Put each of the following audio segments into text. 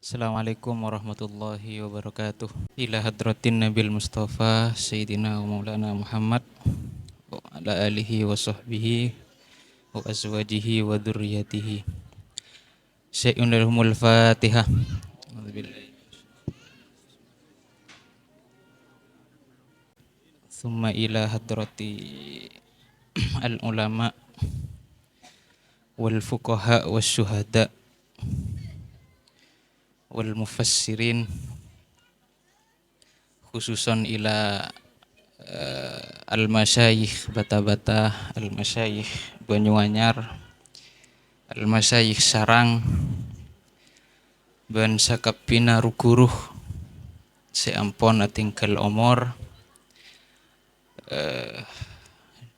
Assalamualaikum warahmatullahi wabarakatuh. Ila hadratin Nabil Mustafa Sayyidina wa Maulana Muhammad wa ala alihi wa sahbihi wa azwajihi wa dhurriyyatihi. Syai'un lahumul Fatihah. Thumma ila hadrati al ulama wal fuqaha was syuhada wal mufassirin, khususan ila al-masyayikh bata-bata, al-masyayikh Banyuanyar, al-masyayikh Sarang, ban sakapina rukuruh seampon atingkel omor,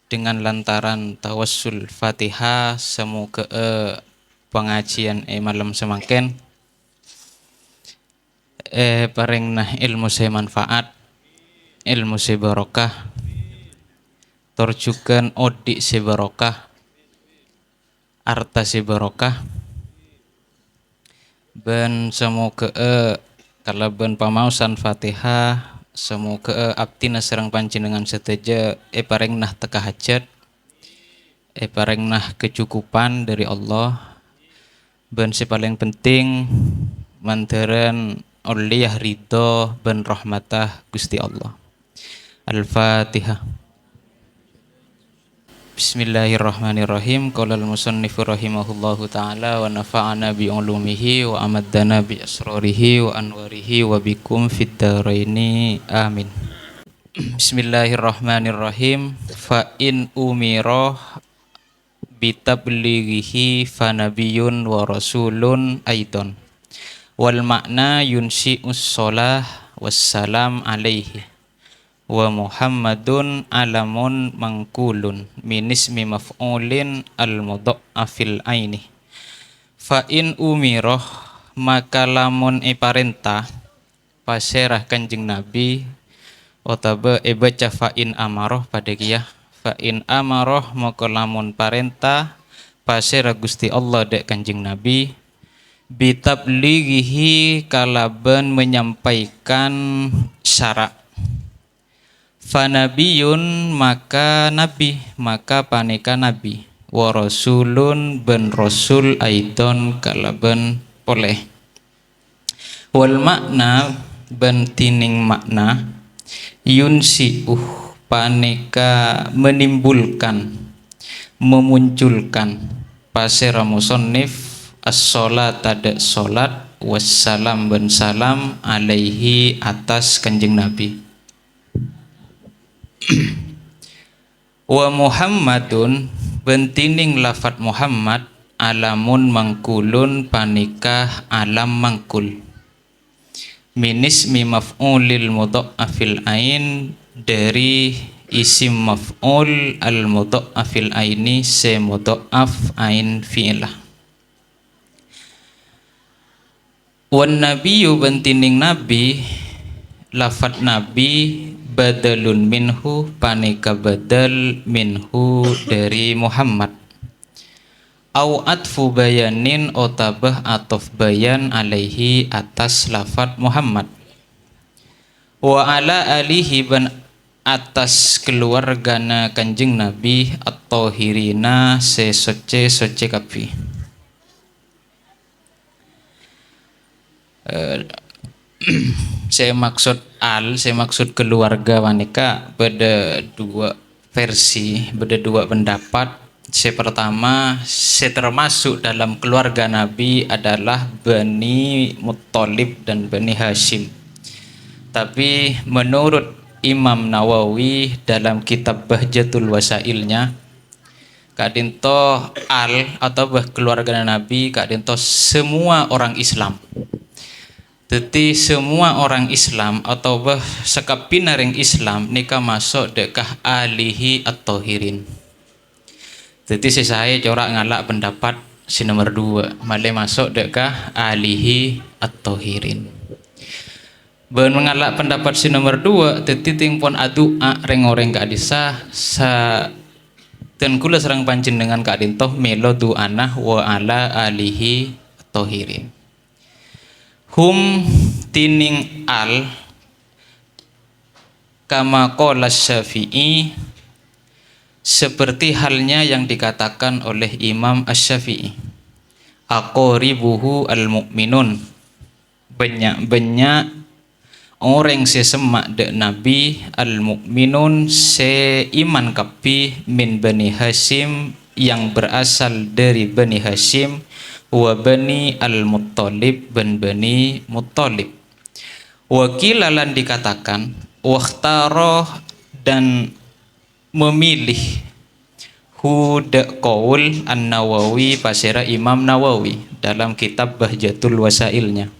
dengan lantaran tawassul Fatihah semoga pengajian malam semakin paring nah ilmu saya manfaat, ilmu saya barokah, torjukan odik saya barokah, arta saya barokah, ben semoga kalau ben pamausan Fatihah semoga abdina serang panjenengan seteja paring nah teka hajat, paring nah kecukupan dari Allah, ben si paling penting mandaran oliyah ridho ben rahmatah Gusti Allah. Al-Fatihah. Bismillahirrahmanirrahim. Qala al-musannifu rahimahullahu ta'ala wa nafa'ana bi ulumihi wa amaddana bi asrarihi wa anwarihi wa bikum fid dharaini amin. Bismillahirrahmanirrahim. Fa in umira bitablighihi fa nabiyyun wa rasulun aidon wal makna yunsi'us sholah wassalam alaihi wa Muhammadun alamun mangkulun minismi maf'ulin al-mudha'afil aini. Fa in umiroh maka lamun parentah paserah kanjeng Nabi otaba baca fa in amaroh pada kiyah fa in amaroh maka lamun parentah paserah Gusti Allah dek kanjeng Nabi bitablighihi kalaban menyampaikan syarak, fanabiyun maka nabi maka paneka nabi, wa rasulun ben rasul aidon kalaban poleh, wal makna ben tining makna yunsi'uh paneka menimbulkan memunculkan pasera musannif as-sholat ada sholat wassalam ben salam alaihi atas kanjeng Nabi. Wa Muhammadun bentining lafat Muhammad alamun mangkulun panikah alam mangkul minismi maf'ulil mudha'afil ain dari isim maf'ul al mudha'afil aini se mudha'af ain fi'lah. Wan nabiyyu bentining nabi lafat nabi badalun minhu paneka badal minhu dari Muhammad au atfu bayanin otabah atof bayan alaihi atas lafat Muhammad wa ala alihi ban atas keluargana kanjeng Nabi at-tahirina sesoce kapi. Saya maksud keluarga wanita pada dua versi, pada dua pendapat. Saya pertama, saya termasuk dalam keluarga Nabi adalah Bani Muttalib dan Bani Hashim. Tapi menurut Imam Nawawi dalam kitab Bahjatul Wasailnya, kadinto atau keluarga Nabi kadinto semua orang Islam. Jadi semua orang Islam atau sekapina ring Islam nikah masuk dekah alihi at-tahirin. Jadi saya corak ngalak pendapat si nomor 2 malah masuk dekah alihi at-tahirin. Ben mengalak pendapat si nomor 2 jadi tingpon adua ring orang kadisa sa dan kula serang panjenengan kadintoh melo du'anah wa ala alihi at-tahirin. hum tining al kama qala Syafi'i, seperti halnya yang dikatakan oleh Imam Asy-Syafi'i, aqribuhu al-mu'minun, banyak-banyak orang sesemak dek Nabi, al-mu'minun seiman kapi, min Bani Hashim, yang berasal dari Bani Hashim, wa Bani al-Muttalib, ban Bani Muttalib. Wakilalan dikatakan, wakhtaroh, dan memilih, huda qaul An-Nawawi, pasera Imam Nawawi dalam kitab Bahjatul Wasailnya,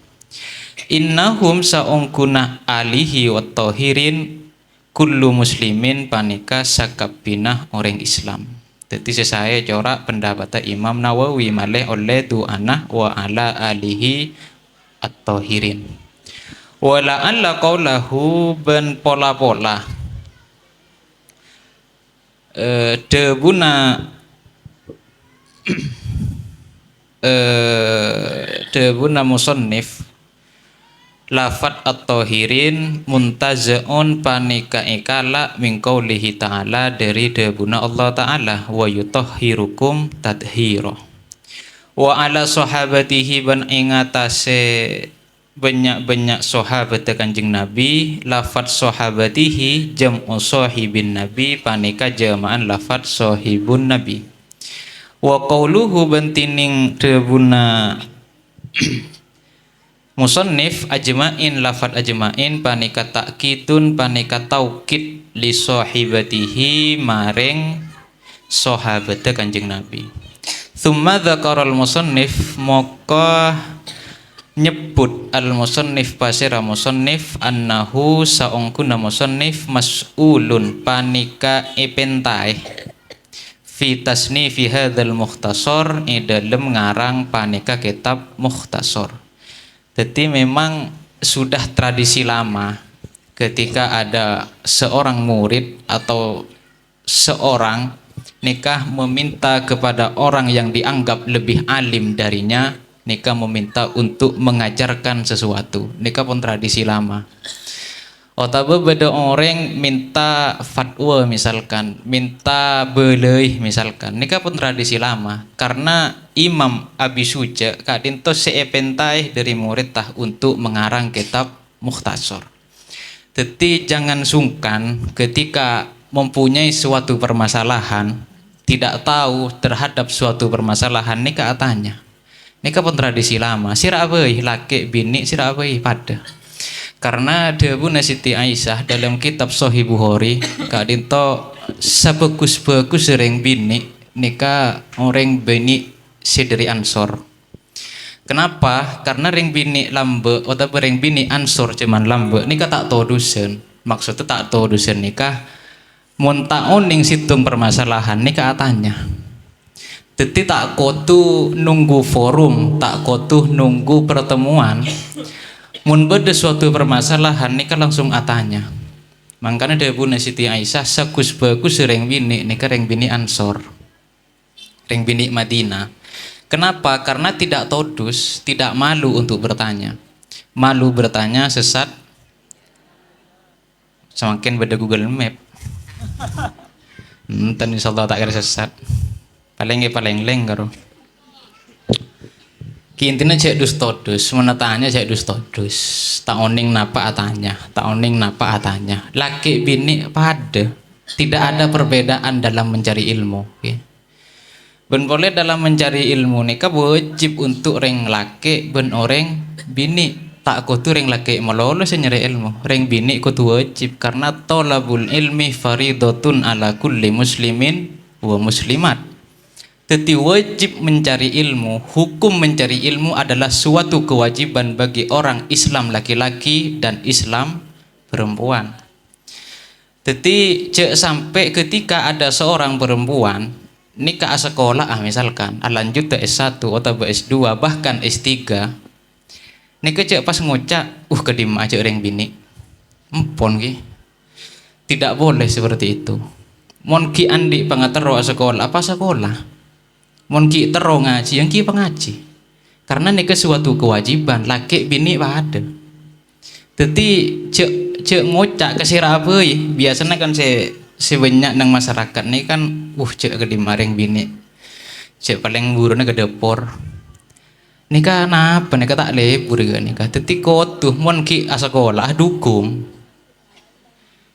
innahum saungkuna alihi wa tahirin kullu muslimin, panika sakabinah orang Islam. Jadi saya corak pendapat Imam Nawawi malih oleh tu anah wa ala alihi at-tahirin. Wala alla qaulahu ben pola-pola debuna musannif lafat at-tahirin muntazaun, panika ikala min qaulihi ta'ala, dari debuna Allah ta'ala, wa yutahhirukum tadhira. Wa ala sahabatihi, ban ingatase banyak-banyak sahabat Kanjeng Nabi, lafat sahabatihi jam'u sahibin Nabi, panika jamaan lafat sahibun Nabi. Wa qauluhu, bantining debuna musannif ajma'in, lafat ajma'in panika takkitun, panika taukid li sahibatihi, maring sahabat Kanjeng Nabi. Tsumma dzakaral musannif, maka nyebut al musannif, pasira musannif, annahu saungkuna musannif, mas'ulun, panika ipentai, fi tasnifi hadzal mukhtasar, dalam ngarang panika kitab mukhtasar. Jadi memang sudah tradisi lama ketika ada seorang murid atau seorang nikah meminta kepada orang yang dianggap lebih alim darinya, nikah meminta untuk mengajarkan sesuatu. Nikah pun tradisi lama. Otaba beda orang minta fatwa misalkan, minta beleh misalkan, nikah pun tradisi lama. Karena Imam Abi Suja kadinto seepentai dari murid tah untuk mengarang kitab mukhtasar. Jadi jangan sungkan ketika mempunyai suatu permasalahan, tidak tahu terhadap suatu permasalahan, nikah tanya. Nikah pun tradisi lama, sirabai laki bini sirabai pada. Karena debuna Siti Aisyah dalam kitab Sahih Bukhari kadinto sebagus-bagus sering bini nikah orang bini sederi Ansor. Kenapa? Karena ring bini lambe atau ring bini Ansor cuman lambe nikah tak tahu dusen. Maksudnya tak tahu dusen nikah mun tak oning situng permasalahan nikah tanya. Jadi tak kotu nunggu forum, tak kotu nunggu pertemuan. Mun beda suatu permasalahan nikah langsung atanya. Makanya dia buna Siti Aisyah sakus bagus ring bini nikah ring bini Ansor, ring bini Madinah. Kenapa? Karena tidak todus, tidak malu untuk bertanya. Malu bertanya sesat. Semakin beda Google Map. Tan insyaallah tak kira sesat. Paling leng karo. Ki intinya cek dus todus, menetanya cek dus todus. Tak oning napa atanya, tak oning napa atanya. Laki bini pada, tidak ada perbedaan dalam mencari ilmu. Okay? Ben boleh dalam mencari ilmu nikah wajib untuk reng laki ben orang bini. Tak kutu reng laki melolo nyari ilmu, reng bini kutu wajib karena tolabul ilmi faridotun ala kulli muslimin wa muslimat. Jadi wajib mencari ilmu, hukum mencari ilmu adalah suatu kewajiban bagi orang Islam laki-laki dan Islam perempuan. Jadi sampai ketika ada seorang perempuan nikah sekolah misalkan lanjut ke S1 atau S2 bahkan S3, nikah cek pas ngocak kedim aja orang bini empon ki. Tidak boleh seperti itu. Mon ki andi pangatero sekolah apa sekolah, mon ki tero ngaji yang ki pengaji. karena nikah suatu kewajiban laki bini ada. Jadi cek ngocak ke sirabe biasanya kan se banyak nang masyarakat nih kan cek ke dimaring bini cek paling burunya ke depor nikah apa nikah tak lebur juga nikah tapi tuh mon ki sekolah dukung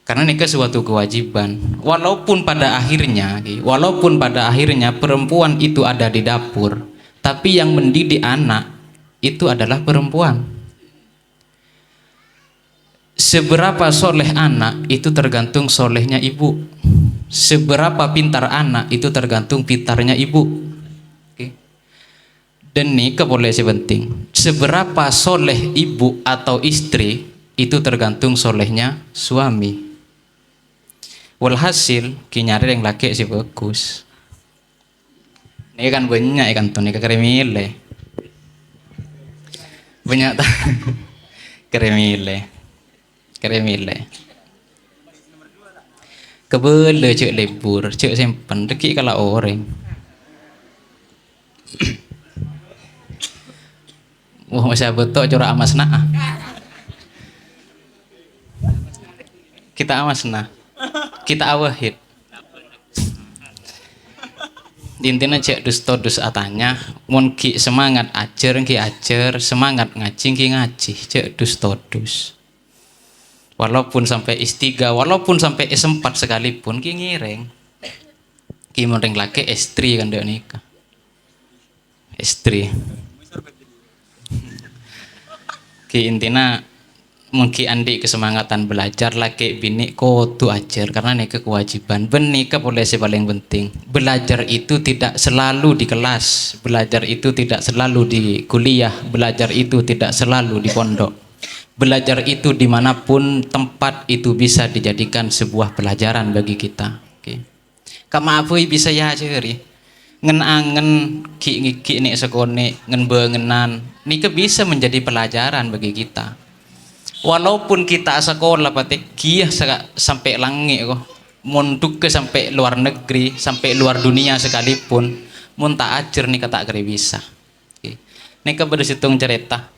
karena nikah suatu kewajiban walaupun pada akhirnya perempuan itu ada di dapur tapi yang mendidik anak itu adalah perempuan. Seberapa soleh anak itu tergantung solehnya ibu. Seberapa pintar anak itu tergantung pintarnya ibu. Oke. Dan ini boleh penting. Seberapa soleh ibu atau istri itu tergantung solehnya suami. Walhasil kinyari yang laki sih bagus. Ini kan banyak kan tuh nikah keremile. Banyak tak keremile. Kebele cek lebur cek simpen deki kalau orang masa betul corak amas nah kita amas nah kita awahid intinya cek dus atanya mun ki semangat ajar ki ajar semangat ngaji ki ngaji cek dus walaupun sampai S3 walaupun sampai S4 sekalipun ki ngireng ki mending laki istri kan dia nikah istri ki intina mungkin andi kesemangatan belajar laki bini kudu ajar karena nikah kewajiban benikah polisi paling penting belajar itu tidak selalu di kelas belajar itu tidak selalu di kuliah belajar itu tidak selalu di pondok belajar itu dimanapun tempat itu bisa dijadikan sebuah pelajaran bagi kita. Oke. Kama apa bisa ya ceri ngen-angen ki nek sekone ngen bengenan nike bisa menjadi pelajaran bagi kita. Walaupun kita sekolah patek kiah sampai langit kok monduk ke sampai luar negeri sampai luar dunia sekalipun mun tak ajar nih tak kira bisa. Oke. Nika bersitung cerita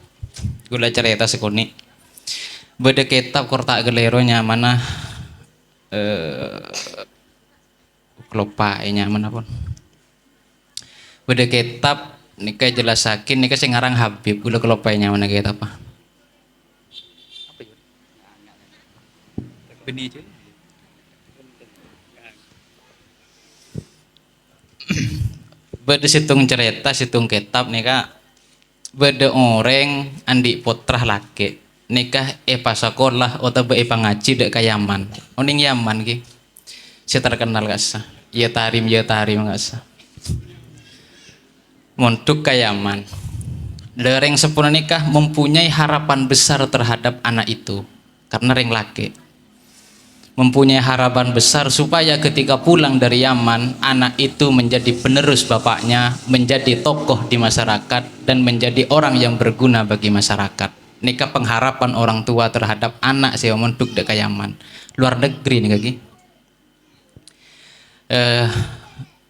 gula cerita sekone beda kitab kortak geleronya mana kelopainya mana pun beda kitab nikah jelasakin nikah sing ngarang Habib gula kelopainya mana kitab apa benih aja beda situng cerita situng kitab nikah beda orang andi potrah laki nikah pas sekolah atau ngaji dek ke Yaman oning Yaman ki saya terkenal gak sah ya tarim gak sah montuk ke Yaman lereng sepuluh nikah mempunyai harapan besar terhadap anak itu karena reng laki mempunyai harapan besar supaya ketika pulang dari Yaman anak itu menjadi penerus bapaknya menjadi tokoh di masyarakat dan menjadi orang yang berguna bagi masyarakat nikah pengharapan orang tua terhadap anak saya monduk dek Yaman luar negeri nih lagi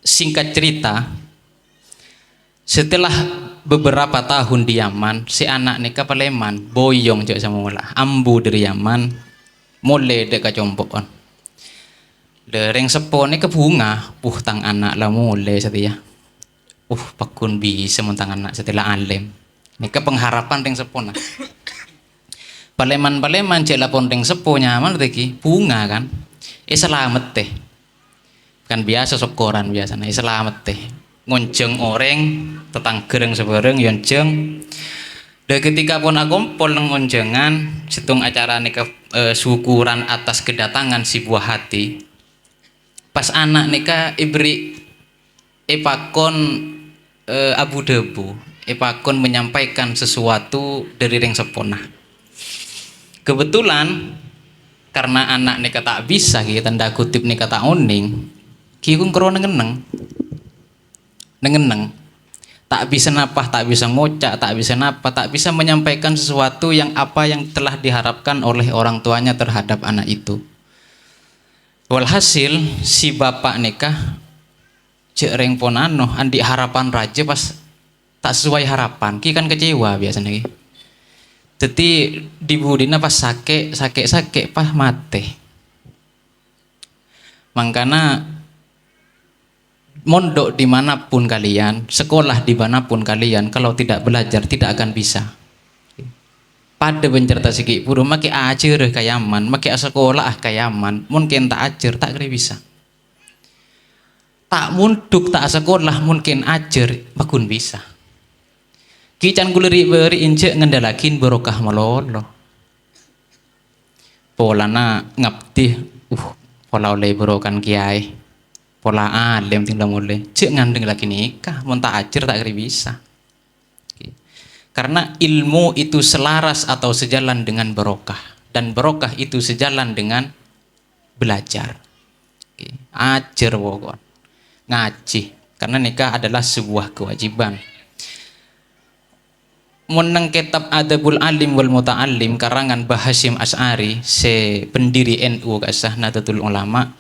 singkat cerita setelah beberapa tahun di Yaman si anak nikah Paleman boyong cek sama mula ambu dari Yaman mulai dek compok dereng sepo nih ke bunga tang anak lah mulai setia pakun bisa mentang anak setelah alim nikah pengharapan ring sepo nah Paleman cek lapon ring sepo nyaman teki bunga kan selamat teh kan biasa sokoran biasa nah selamat teh ngonceng orang tetang gereng sebereng yonceng dan ketika pun akumpul ngonjengan situng acara nikah syukuran atas kedatangan si buah hati pas anak nikah ibri epakon abu debu epakon menyampaikan sesuatu dari ring sepona kebetulan karena anak nikah tak bisa gitu tanda kutip nikah tak oning kiung kro nengeneng tak bisa napa tak bisa ngocak tak bisa napa tak bisa menyampaikan sesuatu yang apa yang telah diharapkan oleh orang tuanya terhadap anak itu walhasil si bapak nikah cek reng ponano andi harapan raja pas tak sesuai harapan, ki kan kecewa biasanya ki. Jadi di budina pas sakit pas mate. Makanya mondok dimanapun kalian, sekolah dimanapun kalian, kalau tidak belajar tidak akan bisa. Pada bencerta siki puru maki ajar kayaman, maki sekolah kayaman, mungkin tak ajar tak kira bisa. Tak munduk tak sekolah mungkin ajar bakun bisa. Kican guleri beri injek ngendalakin barokah melolo. Polana ngapti pola oleh berokan kiai. Pola alim tinggal mulai. Cek ngandeng lagi nikah, mun tak ajar tak kira bisa. Karena ilmu itu selaras atau sejalan dengan barokah, dan barokah itu sejalan dengan belajar. Ajar wokon, ngaji. Karena nikah adalah sebuah kewajiban. Menang kitab Adabul Alim wal Muta'alim karangan Bahasim As'ari, se pendiri NU kasah Nahdlatul Ulama,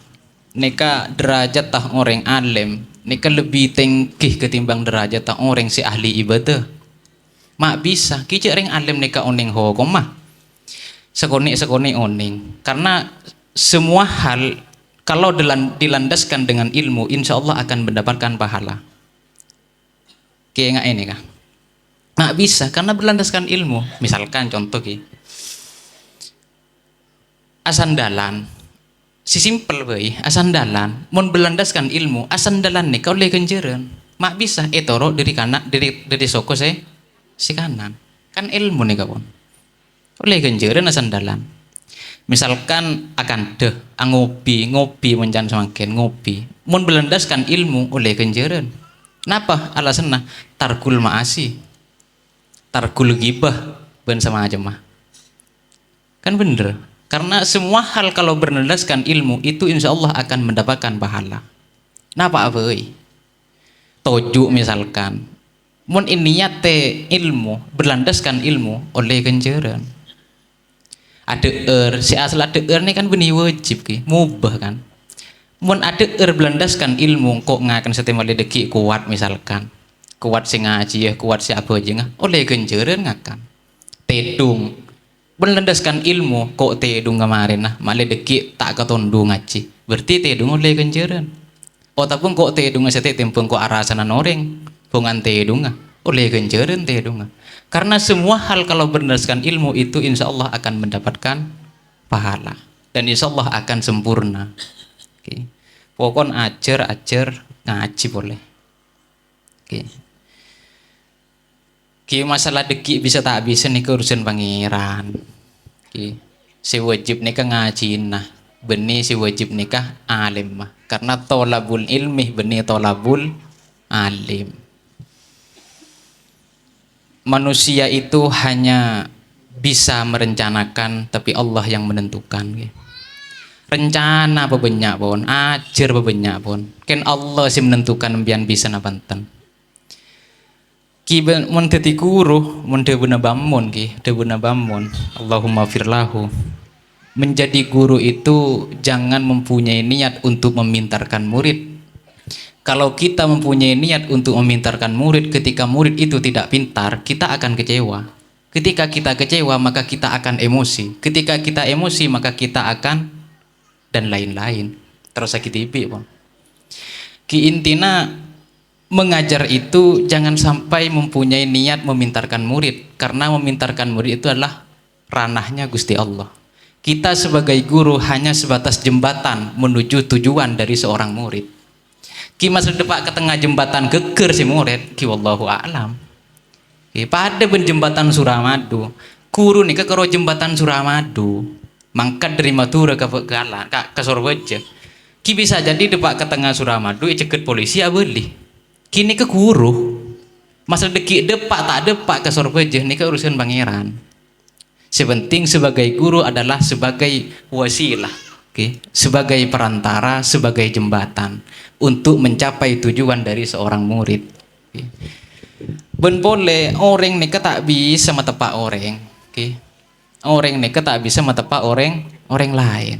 nika derajat tah orang alim nika lebih tinggi ketimbang derajat tah orang si ahli ibadah. Mak bisa kicik orang alim nika oning hukum mah sekoni oning, karena semua hal kalau dilandaskan dengan ilmu insya Allah akan mendapatkan pahala. Kayak nggak ini kah? Mak bisa karena berlandaskan ilmu. Misalkan contoh ki asandalan si simpel bayi asandalan mun berlandaskan ilmu asandalan nih kau le kenjeren mak bisa etoro dari kanan dari soko si kanan kan ilmu nih kawan oleh kenjeren asandalan. Misalkan akan deh ngopi menjan semakin ngopi mun berlandaskan ilmu oleh kenjeren. Kenapa alasannya tarkul maasi tarkul gibah ben sama aja mah kan bener. Karena semua hal kalau berlandaskan ilmu itu insya Allah akan mendapatkan pahala. Napa aboi? Toju misalkan, mun ininya te ilmu berlandaskan ilmu oleh kenjeran. Ada si asal ada ini kan benih wajib ki, mubah kan. Mun ada berlandaskan ilmu kok ngakan setiap deki kuat misalkan, kuat si ngaji ya, kuat si apa aja oleh kenjeran ngakan. Tedung berlandaskan ilmu kok tedung kemarin nah malah deki tak ketondu ngaji berarti tedung oleh kenjeran. Ataupun kok tedung sete tempeng kok arasanan orang bungan tedung oleh kenjeran tedung. Karena semua hal kalau berlandaskan ilmu itu insya Allah akan mendapatkan pahala dan insya Allah akan sempurna. Oke. Pokon ajar ngaji boleh. Oke. Ki masalah deki bisa tak bisa nih urusan pangeran. Ki si wajib nikah ngaji nah benih si wajib nikah alim mah karena tolabul ilmi benih tolabul alim. Manusia itu hanya bisa merencanakan tapi Allah yang menentukan. Ki. Rencana bebenyak pun ajar bebenyak pun kan Allah sih menentukan bian bisa napanten. Ki mun dadi guru mun debuna bamun ki debuna bamun Allahumma firlahu. Menjadi guru itu jangan mempunyai niat untuk memintarkan murid. Kalau kita mempunyai niat untuk memintarkan murid ketika murid itu tidak pintar, kita akan kecewa. Ketika kita kecewa maka kita akan emosi. Ketika kita emosi maka kita akan dan lain-lain. Terus sakit tipi, Bang. Ki intina mengajar itu jangan sampai mempunyai niat memintarkan murid, karena memintarkan murid itu adalah ranahnya Gusti Allah. Kita sebagai guru hanya sebatas jembatan menuju tujuan dari seorang murid. Ki masuk depak ke tengah jembatan geger si murid, ki wallahu a'lam. Ki pada jembatan Suramadu, guru nih ke jembatan Suramadu, mangkat dari Madura ke Galan, ke Sorbeja. Ki bisa jadi depak ke tengah Suramadu, ceket polisi abeli. Kini ke guru masa deki depak tak depak ke Sorbeja ini ke urusan pangeran. Sepenting sebagai guru adalah sebagai wasilah, okay? Sebagai perantara, sebagai jembatan untuk mencapai tujuan dari seorang murid. Okay? Ben boleh orang ni tak bisa metepak orang, okay? Orang ni tak bisa metepak orang lain.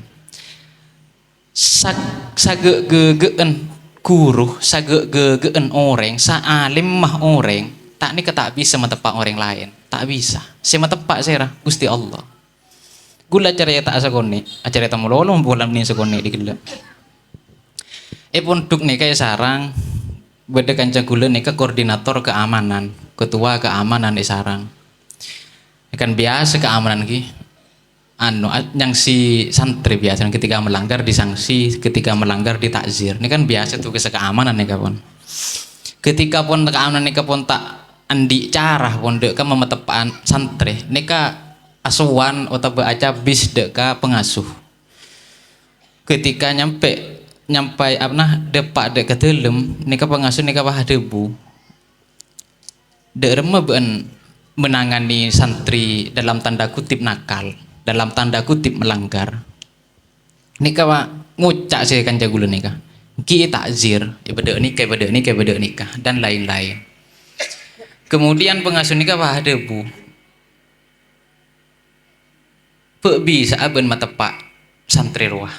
Sagegegen guru sagegegen orang sa alim mah orang tak nika tak bisa metepak orang lain, tak bisa. Saya metepak saya Gusti Allah. Gula acara tak sakone, acara tamu lolo bulan ni sakone digila. Pondok nih kayak sarang, beda kanca gula nih koordinator keamanan, ketua keamanan di sarang. Kan biasa keamanan ki, yang si santri biasa ketika melanggar disanksi, ketika melanggar ditakzir. Ini kan biasa tugas keamanan nih kawan. Ketika pun keamanan nih pun tak andi cara pun dek memetepaan santri, nih asuhan atau baca bis deka pengasuh. Ketika nyampe depak dek ketelem, nika pengasuh nika bah debu. Dek remeh menangani santri dalam tanda kutip nakal, dalam tanda kutip melanggar. Nika ngucak sih kan jagula nika. Ki takzir, ibadah nikah dan lain-lain. Kemudian pengasuh nika bah debu. Bisa aben matepak santri ruah.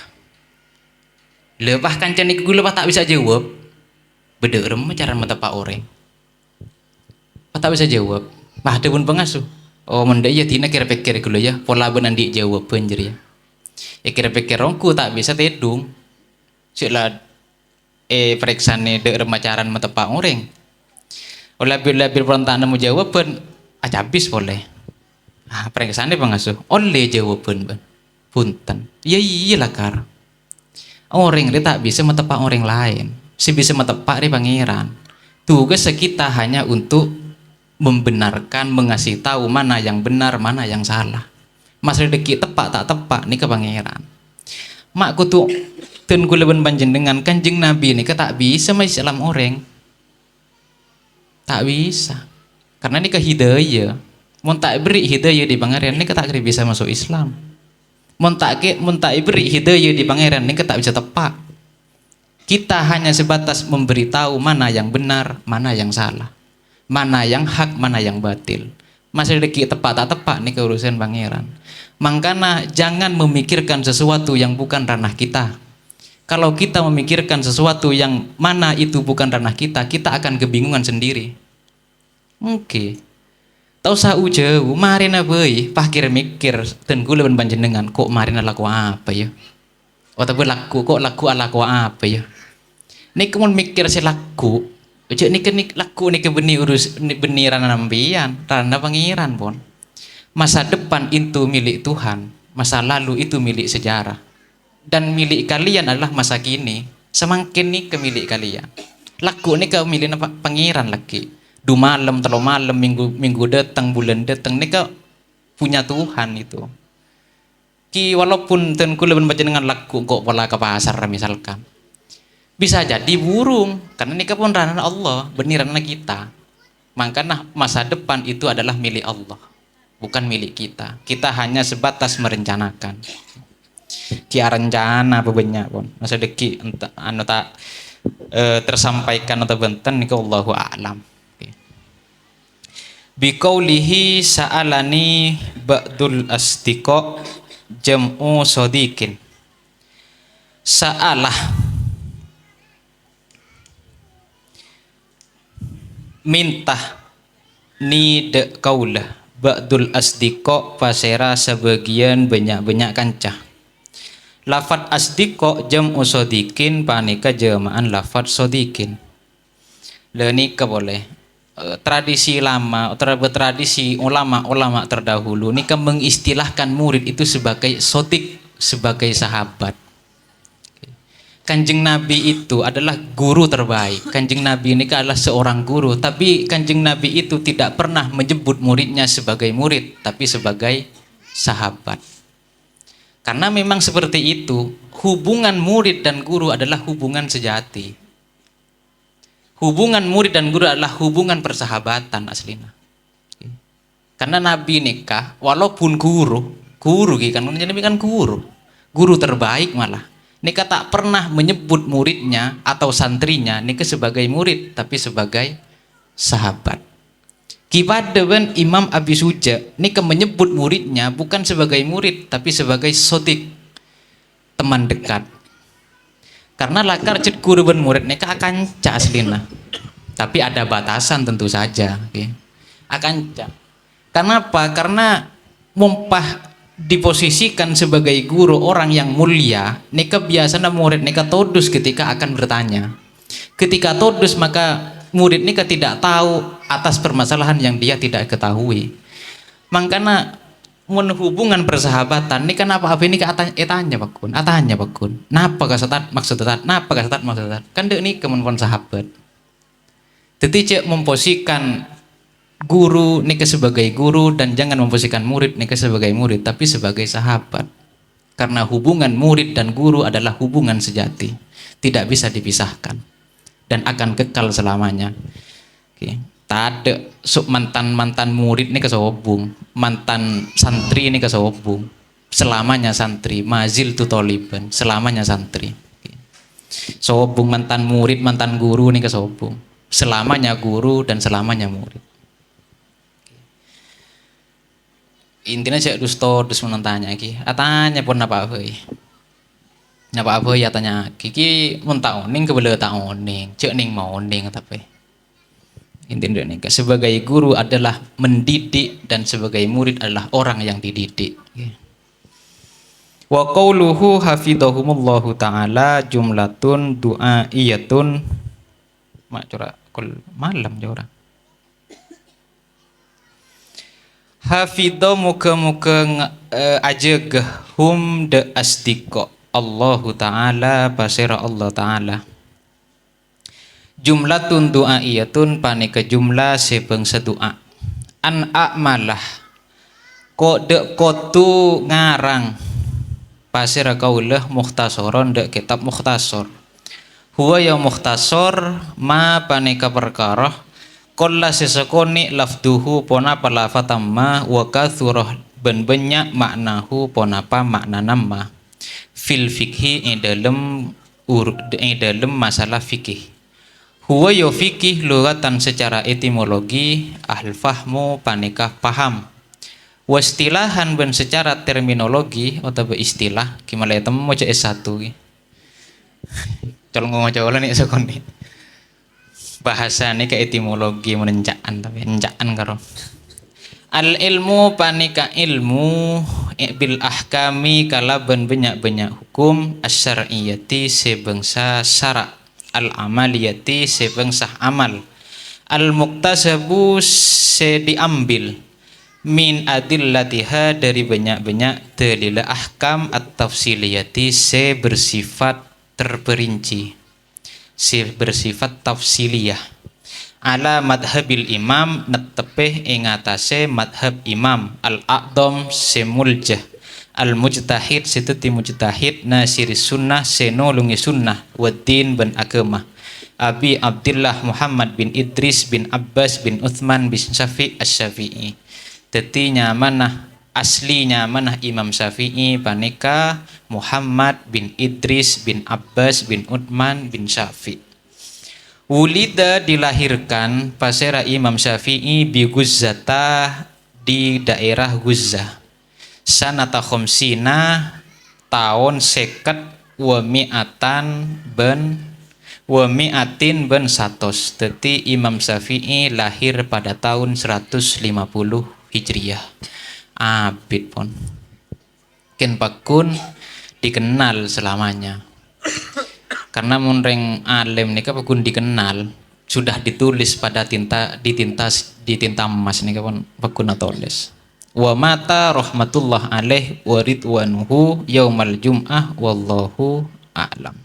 Lepas kancan niku gula tak bisa jawab. Beda rem cara matepak orang. Tak bisa jawab. Bah ada pun pengasuh. Oh menda iya tina kira pikir gula ya. Pola benan di jawab penjeri ya. Kira pikir rongku tak bisa tedung. Sila periksane de remacaran matepak orang. Olah bila perontaan mau jawab pun acabis boleh. Periksane pengasuh oleh jawaban punten iya lakar orang dia tak bisa metepak orang lain si bisa metepak di pangeran tugas kita hanya untuk membenarkan mengasih tahu mana yang benar mana yang salah masalah deki tepak tak tepak ni ke pangeran mak kutu ten kuleban panjenengan kanjeng nabi ni ke tak bisa masih Islam orang tak bisa karena ni ke hidayah mun tak beri hidayah di pangeran ni tak bisa masuk Islam. Mun tak beri hidayah di pangeran ni tak bisa tepak. Kita hanya sebatas memberitahu mana yang benar, mana yang salah. Mana yang hak, mana yang batil. Masih deki tepak tak tepak ni urusan pangeran. Makanya jangan memikirkan sesuatu yang bukan ranah kita. Kalau kita memikirkan sesuatu yang mana itu bukan ranah kita, kita akan kebingungan sendiri. Oke. Tahu sau jauh, marina boy, pakir mikir, ten gula panjenengan, kok marina laku apa ya? Atau laku apa ya? Nih kamu mikir si laku, ojo nih laku nih benih urus benih ranah nambian, ranah pangeran pon. Masa depan itu milik Tuhan, masa lalu itu milik sejarah, dan milik kalian adalah masa kini. Semakin nih ke milik kalian. Laku nih kau milik pangeran lagi. 2 malam, 3 malam, minggu datang, bulan datang, ini punya Tuhan itu. Walaupun tenku lebih baca dengan laku kok pola ke pasar misalkan, bisa jadi burung karena ini pun ranah Allah, benih ranah kita. Makanya masa depan itu adalah milik Allah, bukan milik kita. Kita hanya sebatas merencanakan. Kia rencana apa banyak pun, masa deki anu tak tersampaikan atau benten niku Allahu a'lam. Biqaulihi sa'alani ba'dul asdiqa jam'u sodikin. Sa'alah minta ni de kaulah ba'dul asdiqa pasera sebagian banyak kancah. Lafat asdiqa jam'u sodikin panika jamaan lafat sodikin. Leni ka boleh tradisi lama atau tradisi ulama terdahulu ini kan mengistilahkan murid itu sebagai sodik, sebagai sahabat. Kanjeng Nabi itu adalah guru terbaik. Kanjeng Nabi ini adalah seorang guru, tapi Kanjeng Nabi itu tidak pernah menyebut muridnya sebagai murid, tapi sebagai sahabat. Karena memang seperti itu, hubungan murid dan guru adalah hubungan sejati. Hubungan murid dan guru adalah hubungan persahabatan aslinya. Karena Nabi nikah, walaupun guru kan guru terbaik malah. Nikah tak pernah menyebut muridnya atau santrinya nikah sebagai murid, tapi sebagai sahabat. Kibadeban Imam Abi Suja nikah menyebut muridnya bukan sebagai murid, tapi sebagai sodik, teman dekat. Karena lakar ced guru ben murid nikah akan ca aslina. Tapi ada batasan tentu saja. Akan kenapa? Karena mumpah diposisikan sebagai guru orang yang mulia, nika biasanya murid nika todus ketika akan bertanya. Ketika todus maka murid nika tidak tahu atas permasalahan yang dia tidak ketahui. Makanya hubungan persahabatan ini kenapa apa ini tanya bakun, atanya bakun. Napa kasatat maksud tetat, napa kasatat maksud tetat. Kan dek ini kemenpon sahabat. Jadi memposisikan guru nika sebagai guru dan jangan memposisikan murid nika sebagai murid, tapi sebagai sahabat. Karena hubungan murid dan guru adalah hubungan sejati, tidak bisa dipisahkan dan akan kekal selamanya. Tak ada mantan murid ini kesobung, mantan santri ini kesobung, selamanya santri, mazil tu toliban, selamanya santri. Sobung mantan murid, mantan guru ini kesobung, selamanya guru dan selamanya murid. Intinya cek dusto dus menentanya ki, atanya pun apa ya tanya kiki mun taoning kebelah taoning, cek ning mau ning tapi. Intinya sebagai guru adalah mendidik dan sebagai murid adalah orang yang dididik. Wa qauluhu hafidhahumullahu ta'ala jumlatun du'aiyatun mak cura kul malam jora. Hafidho muka-muka ajegahum de asdiqo Allahu ta'ala basira Allah ta'ala. Jumlatun du'aiyatun panika jumlah sebangsa doa. An a'malah kode kotu ngarang pasira kaulah mukhtasaron de kitab mukhtasar. Huwa ya mukhtasar ma panika perkara qalla sesakoni lafduhu ponapa lafatamma wa kathurah ben banyak maknahu ponapa makna nama fil fikhi dalam masalah fikih. Huwa yo fikih lugatan secara etimologi ahl fahmu panikah paham. Wastilahan ben secara terminologi atau istilah gimana ya temen mau S1 colong ngomong jauh nih sekoni bahasa nih ke etimologi menencaan tapi encaan karo al ilmu panika ilmu bil ahkami kalaban banyak hukum asyariyati sebangsa syarak al amaliyati sebangsah amal al muktasabu se diambil min adillatiha dari banyak dalil ahkam at tafsiliyati se bersifat terperinci se bersifat tafsiliyah ala madhabil imam netepeh ing atase madhab imam al aqdam se muljah al mujtahid setuti mujtahid nasiri sunnah senolungi sunnah waddin ben agama Abi Abdullah Muhammad bin Idris bin Abbas bin Uthman bin Syafi' as-Syafi'i. Dadi nyamanah aslinya manah Imam Syafi'i panika Muhammad bin Idris bin Abbas bin Uthman bin Syafi'. Wulida dilahirkan pasera Imam Syafi'i bi Guzzata di daerah Guzzah. Sanata khomsina tahun seket wa mi'atin ben satos. Dadi Imam Syafi'i lahir pada tahun 150 Hijriyah. Abid pon ken pakun dikenal selamanya. Karena munreng alim nika pakun dikenal sudah ditulis pada tinta emas nika pon pakun tulis. Wa mata rahmatullah alaih wa ridwanuhu yaumal jum'ah wallahu a'lam.